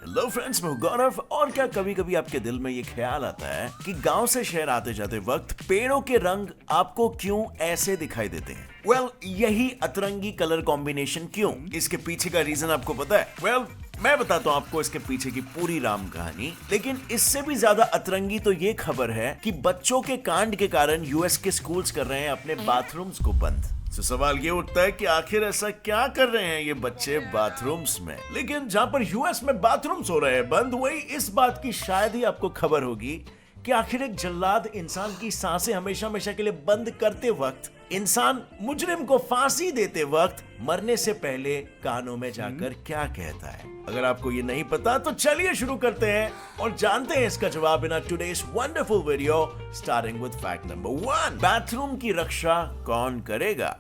Hello friends, मैं हूं गौरव। और क्या कभी कभी आपके दिल में ये ख्याल आता है कि गांव से शहर आते जाते वक्त पेड़ों के रंग आपको क्यों ऐसे दिखाई देते हैं? यही अतरंगी कलर कॉम्बिनेशन क्यों? इसके पीछे का रीजन आपको पता है? मैं बताता हूँ आपको इसके पीछे की पूरी राम कहानी। लेकिन इससे भी ज्यादा अतरंगी तो ये खबर है कि बच्चों के कांड के कारण यूएस के स्कूल्स कर रहे हैं अपने बाथरूम्स को बंद। तो सवाल ये उठता है कि आखिर ऐसा क्या कर रहे हैं ये बच्चे बाथरूम्स में? लेकिन जहां पर यूएस में बाथरूम्स हो रहे हैं बंद, वही इस बात की शायद ही आपको खबर होगी कि आखिर एक जल्लाद इंसान की सांसें हमेशा हमेशा के लिए बंद करते वक्त, इंसान मुजरिम को फांसी देते वक्त मरने से पहले कानों में जाकर क्या कहता है। अगर आपको ये नहीं पता तो चलिए शुरू करते हैं और जानते हैं इसका जवाब in today's wonderful video starting with fact number 1। Bathroom की रक्षा कौन करेगा?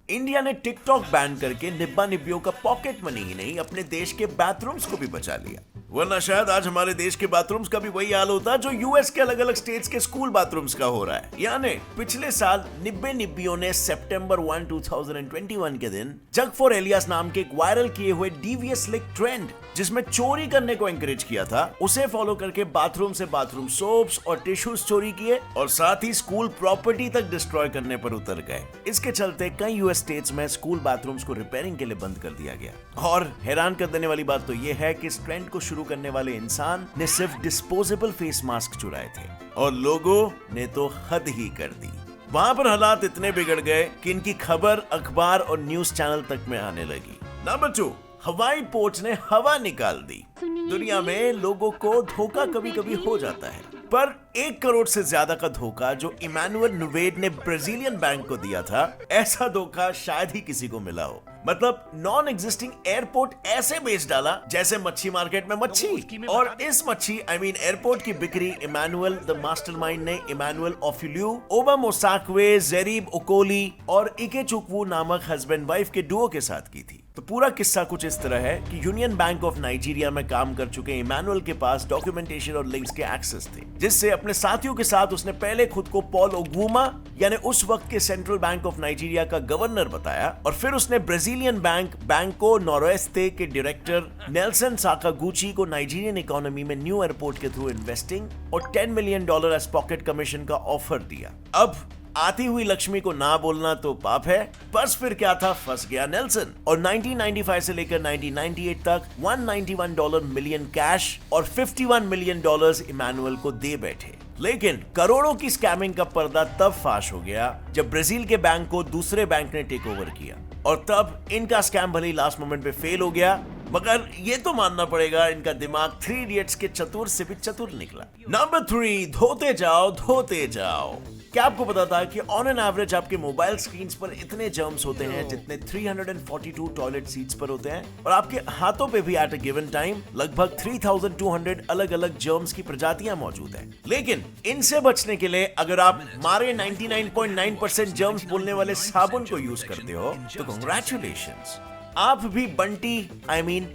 इंडिया ने टिकटॉक बैन करके निब्बा निब्बियों का पॉकेट मनी ही नहीं, अपने देश के बाथरूम्स को भी बचा लिया। वरना शायद आज हमारे देश के बाथरूम्स का भी वही हाल होता जो यूएस के अलग अलग स्टेट्स के स्कूल बाथरूम्स का हो रहा है। यानी पिछले साल निब्बे निब्बियों ने सितंबर 1, 2021 के दिन जग फॉर एलियास नाम के एक वायरल किए हुए डीवियस लिक ट्रेंड, जिसमें चोरी करने को एंकरेज किया था, उसे फॉलो करके बाथरूम से बाथरूम सोप्स और टिश्यूज चोरी किए और साथ ही स्कूल प्रॉपर्टी तक डिस्ट्रॉय करने पर उतर गए। इसके चलते कई यूएस स्टेट्स में स्कूल बाथरूम्स को रिपेयरिंग के लिए बंद कर दिया गया। और हैरान कर देने वाली बात तो यह है कि इस ट्रेंड को शुरू करने वाले इंसान ने सिर्फ डिस्पोजेबल फेस मास्क चुराए थे और लोगों ने तो हद ही कर दी। वहां पर हालात इतने बिगड़ गए कि इनकी खबर अखबार और न्यूज चैनल तक में आने लगी। नंबर 2, हवाई पोर्ट्स ने हवा निकाल दी। दुनिया में लोगों को धोखा कभी कभी हो जाता है, पर 1 करोड़ से ज्यादा का धोखा जो इमैनुअल नुवेड ने ब्राजीलियन बैंक को दिया था, ऐसा धोखा शायद ही किसी को मिला हो। मतलब नॉन एग्जिस्टिंग एयरपोर्ट ऐसे बेच डाला जैसे मच्छी मार्केट में मच्छी। और इस मच्छी एयरपोर्ट की बिक्री इमैनुअल द मास्टरमाइंड ने इमैनुअल ओफिल्यू, ओबामोसाक्वे, जेरीब ओकोली और इकेचुक्वू नामक हस्बैंड वाइफ के डुओ के साथ की थी। तो पूरा किस्सा कुछ इस तरह है कि यूनियन बैंक ऑफ नाइजीरिया में काम कर चुके इमैनुअल के पास डॉक्यूमेंटेशन और लिंक्स के एक्सेस थे, जिससे अपने साथियों के साथ उसने पहले खुद को पॉल ओगुमा यानी उस वक्त के सेंट्रल बैंक ऑफ नाइजीरिया का गवर्नर बताया, और फिर उसने ब्राजीलियन बैंक बैंको नोरोएस्ते के डायरेक्टर नेल्सन साकागुची को नाइजीरियन इकोनॉमी में न्यू एयरपोर्ट के थ्रू इन्वेस्टिंग और $10 मिलियन एज पॉकेट कमीशन का ऑफर दिया। अब आती हुई लक्ष्मी को ना बोलना तो पाप है। बस फिर क्या था, फंस गया नेल्सन और 1995 से लेकर 1998 तक $191 मिलियन कैश और $51 मिलियन इमैनुअल को दे बैठे। लेकिन करोड़ों की स्कैमिंग का पर्दा तब फाश हो गया जब ब्राजील के बैंक को दूसरे बैंक ने टेक ओवर किया, और तब इनका स्कैम भले ही लास्ट मोमेंट पे फेल हो गया, मगर ये तो मानना पड़ेगा इनका दिमाग 3 इडियट्स के चतुर से भी चतुर निकला। नंबर 3, धोते जाओ धोते जाओ। क्या आपको पता था कि ऑन एन एवरेज आपके मोबाइल स्क्रीन्स पर इतने जर्म्स होते हैं जितने 342 टॉयलेट सीट्स पर होते हैं, और आपके हाथों पे भी एट अ गिवन टाइम लगभग 3200 अलग अलग जर्म्स की प्रजातियां मौजूद हैं। लेकिन इनसे बचने के लिए अगर आप मारे 99.9% जर्म्स बोलने वाले साबुन को यूज करते हो तो कांग्रेचुलेशंस, आप भी बंटी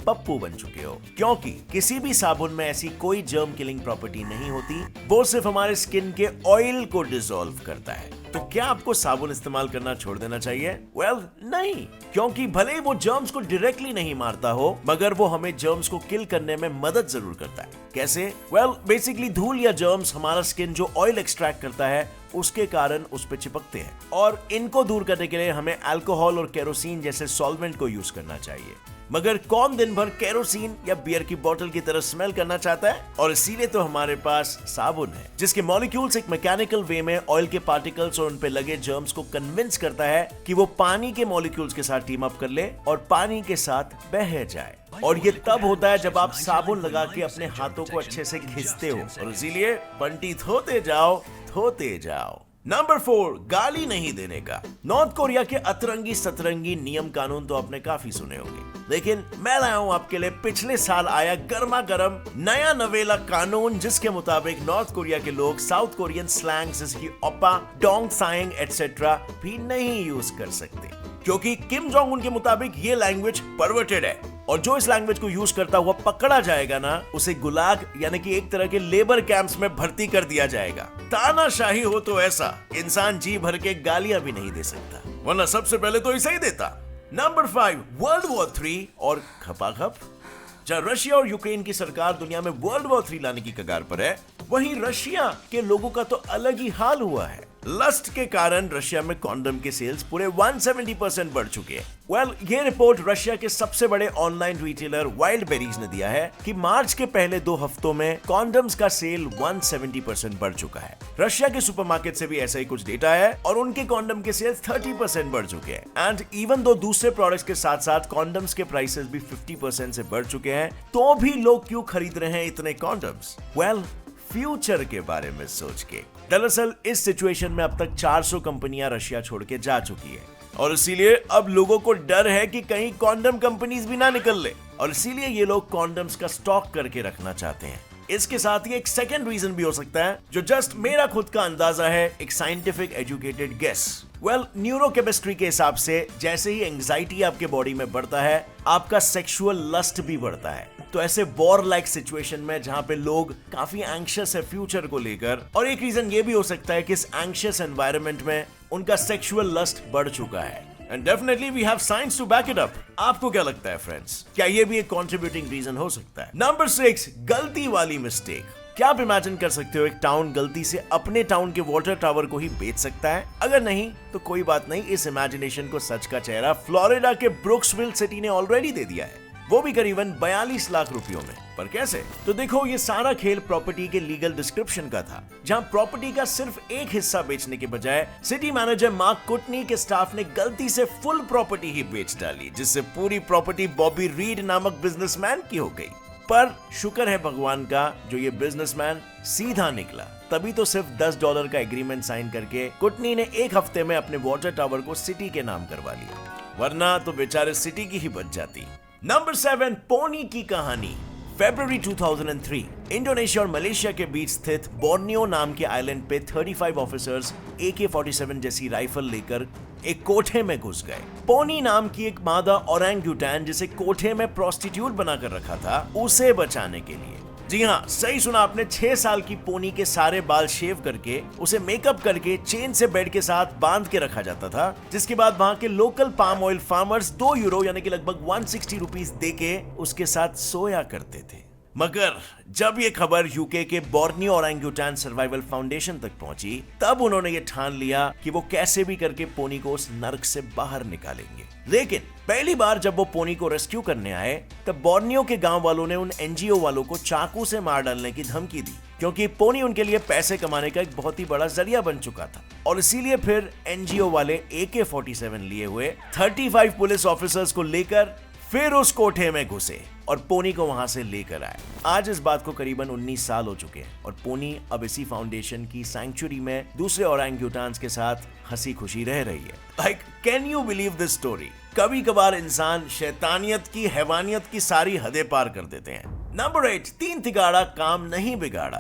पप्पू बन चुके हो, क्योंकि किसी भी साबुन में ऐसी कोई जर्म किलिंग प्रॉपर्टी नहीं होती, वो सिर्फ हमारे स्किन के ऑयल को डिसॉल्व करता है। तो क्या आपको साबुन इस्तेमाल करना छोड़ देना चाहिए? नहीं, क्योंकि भले ही वो जर्म्स को डायरेक्टली नहीं मारता हो, मगर वो हमें जर्म्स को किल करने में मदद जरूर करता है। कैसे? बेसिकली धूल या जर्म्स हमारा स्किन जो ऑयल एक्सट्रैक्ट करता है उसके कारण उस पे चिपकते हैं, और इनको दूर करने के लिए हमें अल्कोहल और केरोसिन जैसे सॉल्वेंट को यूज करना चाहिए। मगर कौन दिन भर केरोसिन या बियर की बोतल की तरह स्मेल करना चाहता है? और इसीलिए तो हमारे पास साबुन है, जिसके मॉलिक्यूल्स एक मैकेनिकल वे में ऑयल के पार्टिकल्स और उन पे लगे जर्म्स को कन्विंस करता है कि वो पानी के मॉलिक्यूल्स के साथ टीम अप कर ले और पानी के साथ बह जाए। और ये तब होता है जब आप साबुन लगा के अपने हाथों को अच्छे से घिसते हो, और इसीलिए बंटी धोते जाओ धोते जाओ। नंबर 4, गाली नहीं देने का। नॉर्थ कोरिया के अतरंगी सतरंगी नियम कानून तो आपने काफी सुने होंगे, लेकिन मैं लाया हूं आपके लिए पिछले साल आया गर्मा गर्म नया नवेला कानून, जिसके मुताबिक नॉर्थ कोरिया के लोग साउथ कोरियन स्लैंग जैसे कि ओपा, डोंग साइंग एटसेट्रा भी नहीं यूज कर सकते, क्योंकि किम जोंग उन के मुताबिक ये लैंग्वेज परवर्टेड है, और जो इस लैंग्वेज को यूज करता हुआ पकड़ा जाएगा ना, उसे गुलाग यानी कि एक तरह के लेबर कैंप्स में भर्ती कर दिया जाएगा। तानाशाही हो तो ऐसा इंसान जी भर के गालियां भी नहीं दे सकता, वरना सबसे पहले तो ऐसा ही देता। नंबर 5, वर्ल्ड वॉर 3 और खपाखप। जहां रशिया और यूक्रेन की सरकार दुनिया में वर्ल्ड वॉर 3 लाने की कगार पर है, वहीं रशिया के लोगों का तो अलग ही हाल हुआ है। लस्ट के कारण रशिया में कॉन्डम के सेल्स पूरे 170% बढ़ चुके हैं। ये रिपोर्ट रशिया के सबसे बड़े ऑनलाइन रिटेलर वाइल्डबेरीज ने दिया है कि मार्च के पहले 2 हफ्तों में कॉन्डम्स का सेल 170% बढ़ चुका है। रशिया के सुपरमार्केट से भी ऐसा ही कुछ डेटा है और उनके कॉन्डम के सेल्स 30% बढ़ चुके हैं। एंड इवन दो दूसरे प्रोडक्ट्स के साथ साथ कॉन्डम्स के प्राइसेस भी 50% से बढ़ चुके हैं, तो भी लोग क्यों खरीद रहे हैं इतने कॉन्डम्स? फ्यूचर के बारे में सोच के। दरअसल इस सिचुएशन में अब तक 400 कंपनियां रशिया छोड़ के जा चुकी है और इसीलिए अब लोगों को डर है कि कहीं कॉन्डम कंपनीज भी ना निकल ले, और इसीलिए ये लोग कॉन्डम्स का स्टॉक करके रखना चाहते हैं। इसके साथ ही एक सेकंड रीजन भी हो सकता है, जो जस्ट मेरा खुद का अंदाजा है, एक साइंटिफिक एजुकेटेड गेस। न्यूरोकेमिस्ट्री के हिसाब से जैसे ही एंजाइटी आपके बॉडी में बढ़ता है, आपका सेक्सुअल लस्ट भी बढ़ता है। तो ऐसे वॉर लाइक सिचुएशन में जहां पे लोग काफी एंग्शियस है फ्यूचर को लेकर, और एक रीजन ये भी हो सकता है कि इस एंग्शियस एनवायरनमेंट में उनका सेक्सुअल लस्ट बढ़ चुका है। And definitely we have science to back it up. आपको क्या लगता है फ्रेंड्स, क्या ये भी एक कंट्रीब्यूटिंग रीजन हो सकता है? नंबर 6, गलती वाली मिस्टेक। क्या आप इमेजिन कर सकते हो एक टाउन गलती से अपने टाउन के वाटर टावर को ही बेच सकता है? अगर नहीं तो कोई बात नहीं, इस इमेजिनेशन को सच का चेहरा फ्लोरिडा के ब्रुक्सविल सिटी ने ऑलरेडी दे दिया है, वो भी करीबन 42 लाख रुपयों में। पर कैसे? तो देखो, ये सारा खेल प्रॉपर्टी के लीगल डिस्क्रिप्शन का था, जहां प्रॉपर्टी का सिर्फ एक हिस्सा बेचने के बजाय सिटी मैनेजर मार्क कुटनी के स्टाफ ने गलती से फुल प्रॉपर्टी ही बेच डाली, जिससे पूरी प्रॉपर्टी बॉबी रीड नामक बिजनेसमैन की हो गई। पर शुक्र है भगवान का, जो ये बिजनेसमैन सीधा निकला। तभी तो सिर्फ $10 का एग्रीमेंट साइन करके कुटनी ने 1 हफ्ते में अपने वाटर टावर को सिटी के नाम करवा लिया, वरना तो बेचारे सिटी की ही बच जाती। नंबर 7, पोनी की कहानी। फरवरी 2003 इंडोनेशिया और मलेशिया के बीच स्थित बोर्नियो नाम के आइलैंड पे 35 ऑफिसर्स AK-47 जैसी राइफल लेकर एक कोठे में घुस गए। पोनी नाम की एक मादा ओरंगुटैन, जिसे कोठे में प्रोस्टिट्यूट बनाकर रखा था, उसे बचाने के लिए। जी हाँ, सही सुना आपने, 6 साल की पोनी के सारे बाल शेव करके उसे मेकअप करके चेन से बेड के साथ बांध के रखा जाता था, जिसके बाद वहां के लोकल पाम ऑयल फार्मर्स €2 यानी कि लगभग 160 रुपीस देके उसके साथ सोया करते थे। मगर जब ये खबर यूके के बोर्नियो ओरंगुटैन सर्वाइवल फाउंडेशन तक पहुंची, तब उन्होंने ये ठान लिया कि वो कैसे भी करके पोनी को उस नर्क से बाहर निकालेंगे। लेकिन पहली बार जब वो पोनी को रेस्क्यू करने आए, तब बोर्नियो के गांव वालों ने उन NGO वालों को चाकू से मार डालने की धमकी दी, क्योंकि पोनी उनके लिए पैसे कमाने का एक बहुत ही बड़ा जरिया बन चुका था। और इसीलिए फिर NGO वाले AK-47 लिए हुए 35 पुलिस ऑफिसर्स को लेकर फिर उस कोठे में घुसे और पोनी को वहां से लेकर आए। आज इस बात को करीबन 19 साल हो चुके हैं और पोनी अब इसी फाउंडेशन की सैंक्चुरी में दूसरे ओरंगुटान्स के साथ हंसी खुशी रह रही है। Like, can you believe this story? कभी कभार इंसान शैतानियत की, हैवानियत की सारी हदें पार कर देते हैं। नंबर 8, 3 तिगाड़ा काम नहीं बिगाड़ा।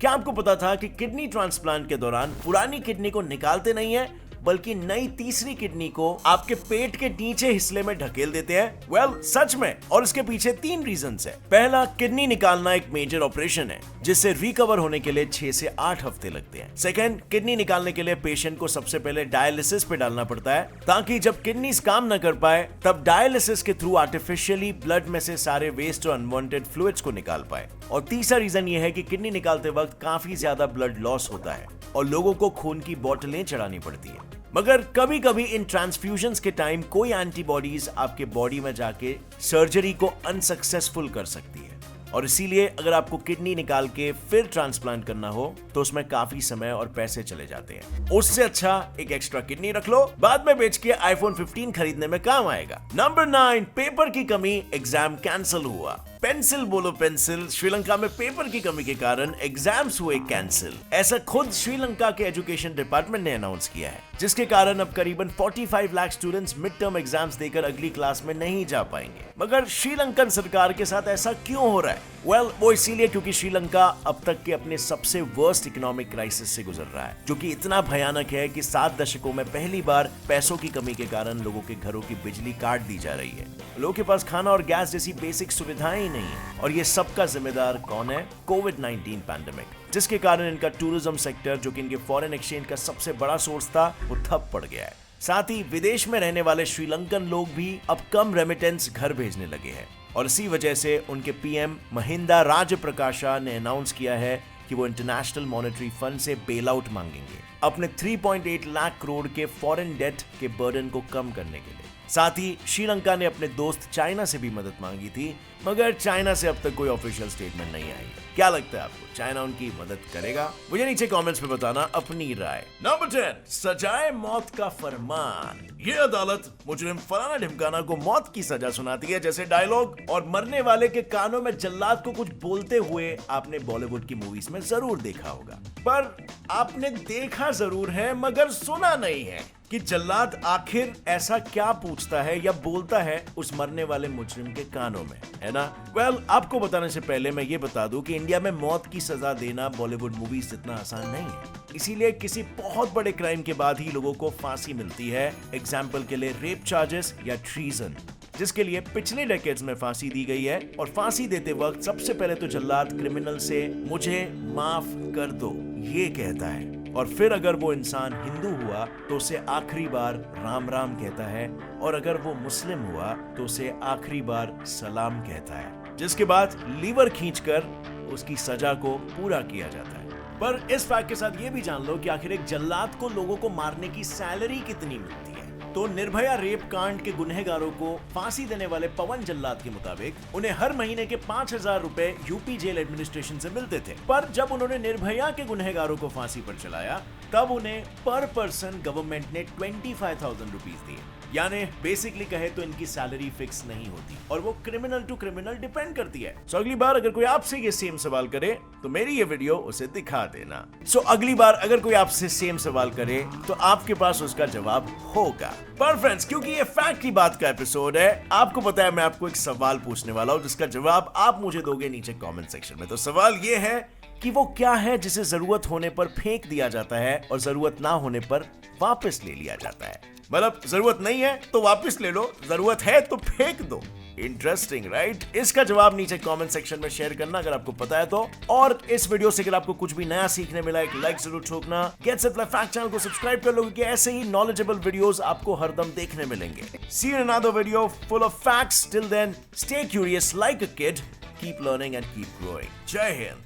क्या आपको पता था कि किडनी ट्रांसप्लांट के दौरान पुरानी किडनी को निकालते नहीं है, बल्कि नई तीसरी किडनी को आपके पेट के नीचे हिस्से में ढकेल देते हैं? सच में। और इसके पीछे 3 रीजंस है। पहला, किडनी निकालना एक मेजर ऑपरेशन है, जिससे रिकवर होने के लिए 6 से 8 हफ्ते लगते हैं। सेकंड, किडनी निकालने के लिए पेशेंट को सबसे पहले डायलिसिस पे डालना पड़ता है, ताकि जब किडनीज काम न कर पाए तब डायलिसिस के थ्रू आर्टिफिशियली ब्लड में से सारे वेस्ट और अनवांटेड फ्लूइड्स को निकाल पाए। और तीसरा रीजन ये है कि किडनी निकालते वक्त काफी ज्यादा ब्लड लॉस होता है और लोगों को खून की बोतलें चढ़ानी पड़ती है। मगर कभी कभी इन ट्रांसफ्यूजन्स के टाइम कोई एंटीबॉडीज आपके बॉडी में जाके सर्जरी को अनसक्सेसफुल कर सकती है, और इसीलिए अगर आपको किडनी निकाल के फिर ट्रांसप्लांट करना हो तो उसमें काफी समय और पैसे चले जाते हैं। उससे अच्छा एक एक्स्ट्रा किडनी रख लो, बाद में बेच के iPhone 15 खरीदने में काम आएगा। नंबर 9, पेपर की कमी, एग्जाम कैंसिल हुआ। पेंसिल बोलो पेंसिल, श्रीलंका में पेपर की कमी के कारण एग्जाम्स हुए कैंसिल। ऐसा खुद श्रीलंका के एजुकेशन डिपार्टमेंट ने अनाउंस किया है, जिसके कारण अब करीबन 45 lakh students mid term exams देकर अगली क्लास में नहीं जा पाएंगे। मगर श्रीलंकन सरकार के साथ ऐसा क्यों हो रहा है? वो इसीलिए क्योंकि श्रीलंका अब तक के अपने सबसे वर्स्ट इकोनॉमिक क्राइसिस से गुजर रहा है, जो कि इतना भयानक है कि 7 दशकों में पहली बार पैसों की कमी के कारण लोगों के घरों की बिजली काट दी जा रही है। लोगों के पास खाना और गैस जैसी बेसिक सुविधाएं ही नहीं है, और ये सबका जिम्मेदार कौन है? कोविड-19 पैंडेमिक, जिसके कारण इनका टूरिज्म सेक्टर, जो कि इनके फॉरेन एक्सचेंज का सबसे बड़ा सोर्स था, वो ठप पड़ गया है। साथ ही विदेश में रहने वाले श्रीलंकन लोग भी अब कम रेमिटेंस घर भेजने लगे हैं और इसी वजह से उनके पीएम महिंदा राजप्रकाशा ने अनाउंस किया है कि वो इंटरनेशनल मॉनेटरी फंड से बेल आउट मांगेंगे अपने 3.8 लाख करोड़ के फॉरेन डेट के बर्डन को कम करने के लिए। साथ ही श्रीलंका ने अपने दोस्त चाइना से भी मदद मांगी थी, मगर चाइना से अब तक कोई ऑफिशियल स्टेटमेंट नहीं आई। क्या लगता है आपको, चाइना उनकी मदद करेगा? मुझे नीचे कमेंट्स में बताना अपनी राय। नंबर 10, सजाए मौत का फरमान। ये अदालत मुजरिम फलाना ढिमकाना को मौत की सजा सुनाती है जैसे डायलॉग और मरने वाले के कानों में जल्लाद को कुछ बोलते हुए आपने बॉलीवुड की मूवीज में जरूर देखा होगा, पर आपने देखा जरूर है मगर सुना नहीं है कि जल्लाद आखिर ऐसा क्या पूछता है या बोलता है उस मरने वाले मुजरिम के कानों में, है ना? वेल, आपको बताने से पहले मैं ये बता दूं कि इंडिया में मौत की सजा देना बॉलीवुड मूवीज जितना आसान नहीं है। इसीलिए किसी बहुत बड़े क्राइम के बाद ही लोगों को फांसी मिलती है। एग्जाम्पल के लिए रेप चार्जेस या ट्रीजन, जिसके लिए पिछले डेकेड्स में फांसी दी गई है। और फांसी देते वक्त सबसे पहले तो जल्लाद क्रिमिनल से मुझे माफ कर दो ये कहता है, और फिर अगर वो इंसान हिंदू हुआ तो उसे आखिरी बार राम राम कहता है, और अगर वो मुस्लिम हुआ तो उसे आखिरी बार सलाम कहता है, जिसके बाद लीवर खींचकर उसकी सजा को पूरा किया जाता है। पर इस फैक्ट के साथ ये भी जान लो कि आखिर एक जल्लाद को लोगों को मारने की सैलरी कितनी मिलती है। तो निर्भया रेप कांड के गुनहगारों को फांसी देने वाले पवन जल्लाद के मुताबिक उन्हें हर महीने के 5,000 रुपए यूपी जेल एडमिनिस्ट्रेशन से मिलते थे, पर जब उन्होंने निर्भया के गुनहगारों को फांसी पर चलाया तब उन्हें पर पर्सन गवर्नमेंट ने 25,000 रुपीज दिए। यानी बेसिकली कहे तो इनकी सैलरी फिक्स नहीं होती और वो क्रिमिनल टू क्रिमिनल डिपेंड करती है। सो अगली बार अगर कोई आपसे ये सेम सवाल करे तो मेरी ये वीडियो उसे दिखा देना। सो अगली बार अगर कोई आपसे सेम सवाल करे तो आपके पास उसका जवाब होगा। पर फ्रेंड्स, क्योंकि ये फैक्ट की बात का एपिसोड है, आपको पता है मैं आपको एक सवाल पूछने वाला हूं जिसका जवाब आप मुझे दोगे नीचे कमेंट सेक्शन में। तो सवाल ये है कि वो क्या है जिसे जरूरत होने पर फेंक दिया जाता है और जरूरत ना होने पर वापस ले लिया जाता है। मतलब जरूरत नहीं है तो वापस ले लो, जरूरत है तो फेंक दो। Interesting right? इसका जवाब नीचे कमेंट सेक्शन में शेयर करना अगर आपको पता है तो। और इस वीडियो से अगर आपको कुछ भी नया सीखने मिला, एक लाइक जरूर ठोकना। Get set life fact channel को सब्सक्राइब कर लो क्योंकि ऐसे ही नॉलेजेबल वीडियोस आपको हरदम देखने मिलेंगे। See you in another video full of facts. Till then stay curious like a kid, keep learning and keep growing. जय हिंद।